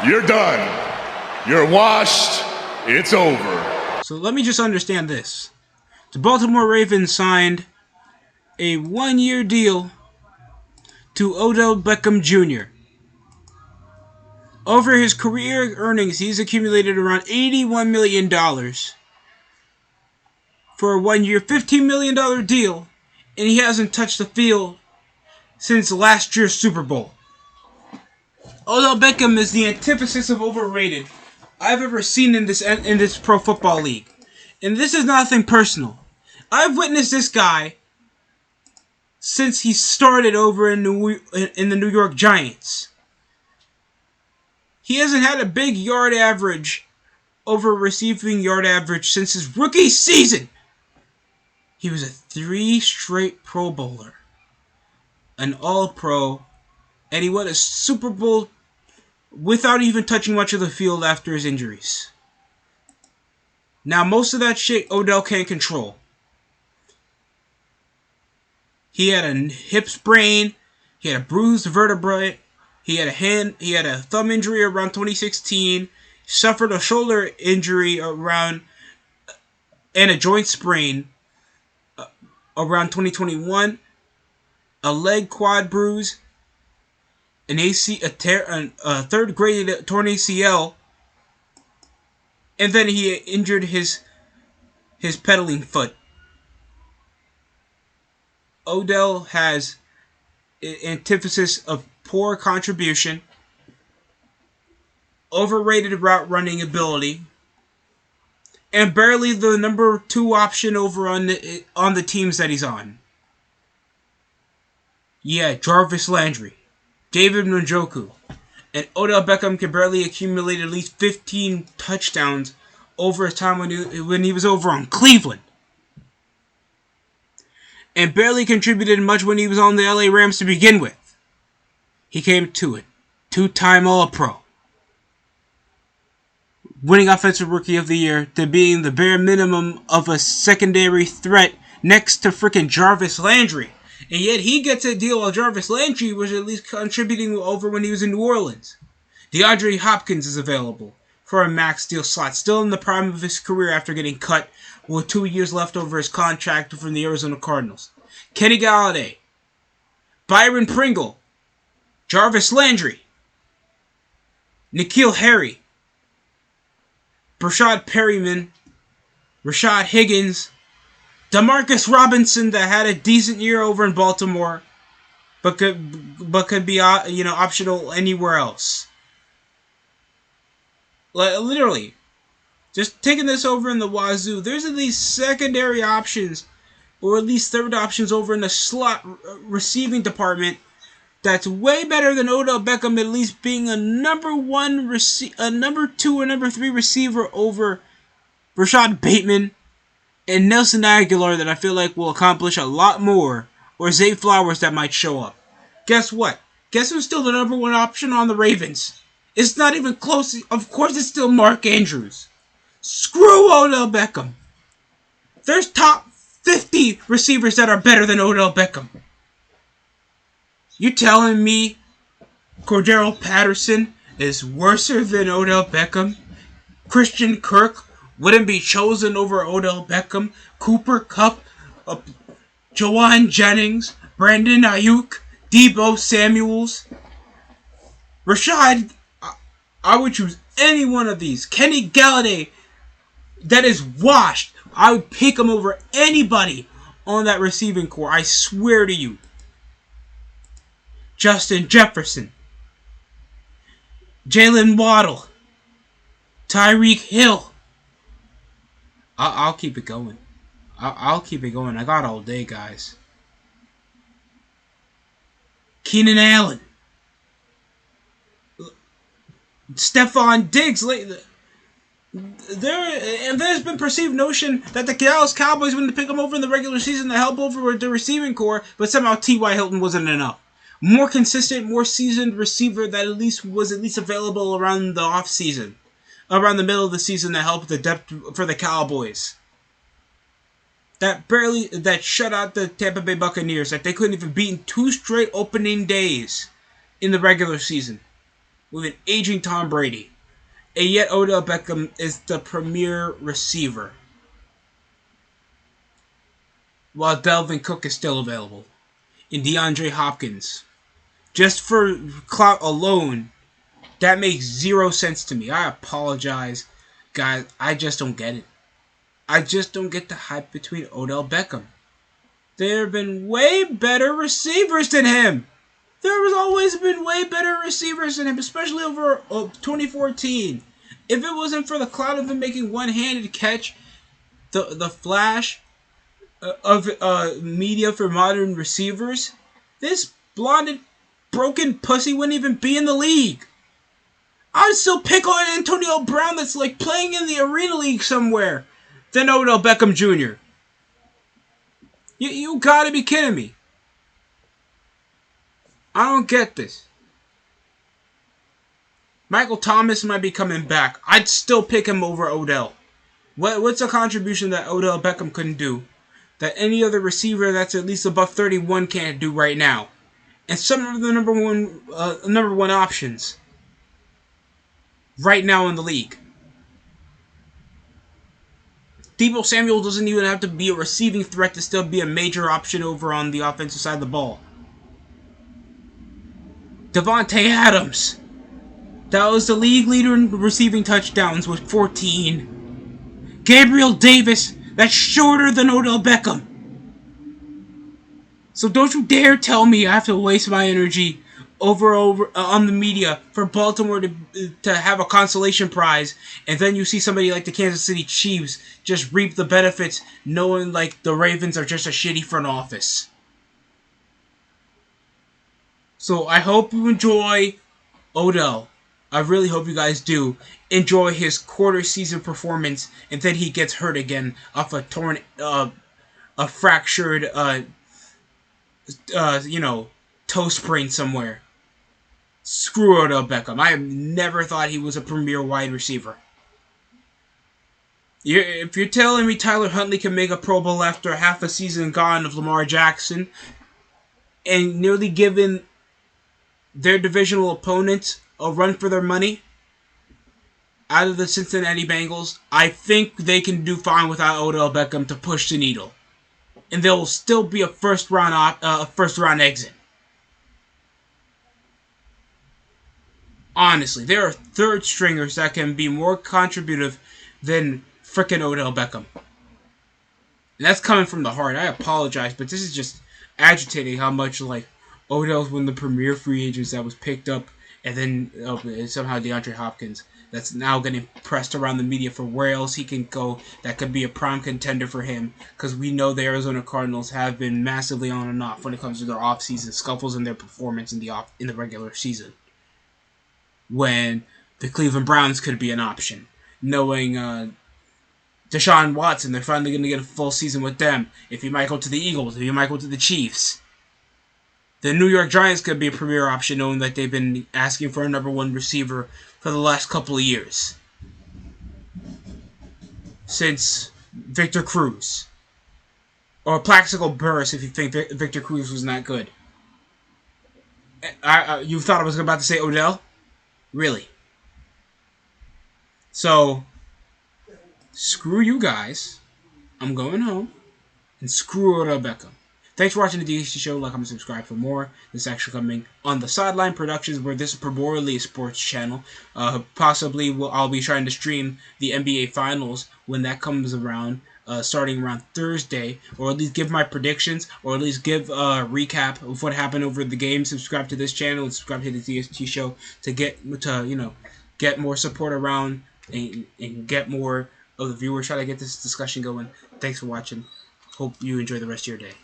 You're done. You're washed. It's over. So let me just understand this. The Baltimore Ravens signed a 1-year deal to Odell Beckham Jr. Over his career earnings, he's accumulated around $81 million for a 1-year, $15 million deal, and he hasn't touched the field since last year's Super Bowl. Odell Beckham is the antithesis of overrated I've ever seen in this pro football league. And this is nothing personal. I've witnessed this guy since he started over in the New York Giants. He hasn't had a big yard average over receiving yard average since his rookie season. He was a 3 straight Pro Bowler, an All-Pro, and he won a Super Bowl without even touching much of the field after his injuries. Now, most of that shit Odell can't control. He had a hip sprain, he had a bruised vertebrae, he had a thumb injury around 2016, suffered a shoulder injury and a joint sprain around 2021, a leg quad bruise, a third grade torn ACL, and then he injured his pedaling foot. Odell has an antithesis of poor contribution, overrated route running ability, and barely the number 2 option over on the teams that he's on. Yeah, Jarvis Landry, David Njoku, and Odell Beckham can barely accumulate at least 15 touchdowns over his time when he was over on Cleveland. And barely contributed much when he was on the LA Rams to begin with. He came to it. 2-time All-Pro. Winning Offensive Rookie of the Year to being the bare minimum of a secondary threat next to frickin' Jarvis Landry. And yet he gets a deal while Jarvis Landry was at least contributing over when he was in New Orleans. DeAndre Hopkins is available for a max deal slot, still in the prime of his career after getting cut with 2 years left over his contract from the Arizona Cardinals. Kenny Galladay, Byron Pringle, Jarvis Landry, N'Keal Harry, Brashad Perryman, Rashad Higgins, Demarcus Robinson that had a decent year over in Baltimore, but could be optional anywhere else. Literally, just taking this over in the wazoo, there's at least secondary options, or at least third options over in the slot receiving department that's way better than Odell Beckham, at least being a number 2 or number 3 receiver over Rashad Bateman and Nelson Aguilar that I feel like will accomplish a lot more, or Zay Flowers that might show up. Guess what? Guess who's still the number 1 option on the Ravens? It's not even close. Of course it's still Mark Andrews. Screw Odell Beckham. There's top 50 receivers that are better than Odell Beckham. You telling me Cordero Patterson is worse than Odell Beckham? Christian Kirk wouldn't be chosen over Odell Beckham? Cooper Kupp, Jawan Jennings, Brandon Ayuk, Deebo Samuels, Rashad, I would choose any one of these. Kenny Galladay, that is washed. I would pick him over anybody on that receiving core. I swear to you. Justin Jefferson, Jalen Waddle, Tyreek Hill. I'll keep it going. I'll keep it going. I got all day, guys. Keenan Allen, Stephon Diggs. There's been perceived notion that the Dallas Cowboys wanted to pick him over in the regular season to help over with the receiving core, but somehow T.Y. Hilton wasn't enough. More consistent, more seasoned receiver that was at least available around the off season, around the middle of the season to help the depth for the Cowboys. That shut out the Tampa Bay Buccaneers, that they couldn't even beat in 2 straight opening days in the regular season. with an aging Tom Brady. And yet Odell Beckham is the premier receiver, while Delvin Cook is still available. And DeAndre Hopkins. Just for clout alone, that makes zero sense to me. I apologize, guys. I just don't get it. I just don't get the hype between Odell Beckham. There have been way better receivers than him. There has always been way better receivers than him, especially over 2014. If it wasn't for the cloud of him making one-handed catch, the flash of media for modern receivers, this blonded, broken pussy wouldn't even be in the league. I'd still pick on Antonio Brown that's like playing in the Arena League somewhere than Odell Beckham Jr. You gotta be kidding me. I don't get this. Michael Thomas might be coming back. I'd still pick him over Odell. What's a contribution that Odell Beckham couldn't do that any other receiver that's at least above 31 can't do right now? And some of the number one options right now in the league. Deebo Samuel doesn't even have to be a receiving threat to still be a major option over on the offensive side of the ball. Devontae Adams. That was the league leader in receiving touchdowns with 14. Gabriel Davis. That's shorter than Odell Beckham. So don't you dare tell me I have to waste my energy over on the media for Baltimore to have a consolation prize, and then you see somebody like the Kansas City Chiefs just reap the benefits knowing like the Ravens are just a shitty front office. So I hope you enjoy Odell. I really hope you guys do enjoy his quarter season performance, and then he gets hurt again off a torn, a fractured, toe sprain somewhere. Screw Odell Beckham. I have never thought he was a premier wide receiver. If you're telling me Tyler Huntley can make a Pro Bowl after half a season gone of Lamar Jackson, and nearly given their divisional opponents a run for their money out of the Cincinnati Bengals, I think they can do fine without Odell Beckham to push the needle, and there will still be a first round exit. Honestly, there are third stringers that can be more contributive than frickin' Odell Beckham. And that's coming from the heart. I apologize, but this is just agitating how much like Odell's one of the premier free agents that was picked up, and then somehow DeAndre Hopkins that's now getting pressed around the media for where else he can go that could be a prime contender for him, because we know the Arizona Cardinals have been massively on and off when it comes to their offseason scuffles and their performance in the regular season. When the Cleveland Browns could be an option, knowing Deshaun Watson, they're finally going to get a full season with them. If he might go to the Eagles, if he might go to the Chiefs. The New York Giants could be a premier option, knowing that they've been asking for a number one receiver for the last couple of years. Since Victor Cruz. Or Plaxico Burress, if you think Victor Cruz was not good. You thought I was about to say Odell? Really? So, screw you guys. I'm going home. And screw Odell Beckham. Thanks for watching the DHT Show. Like, comment, subscribe for more. This is actually coming on the Sideline Productions, where this is primarily a sports channel. Possibly I'll be trying to stream the NBA Finals when that comes around, starting around Thursday, or at least give my predictions, or at least give a recap of what happened over the game. Subscribe to this channel and subscribe to the DHT Show to get more support around and get more of the viewers. Try to get this discussion going. Thanks for watching. Hope you enjoy the rest of your day.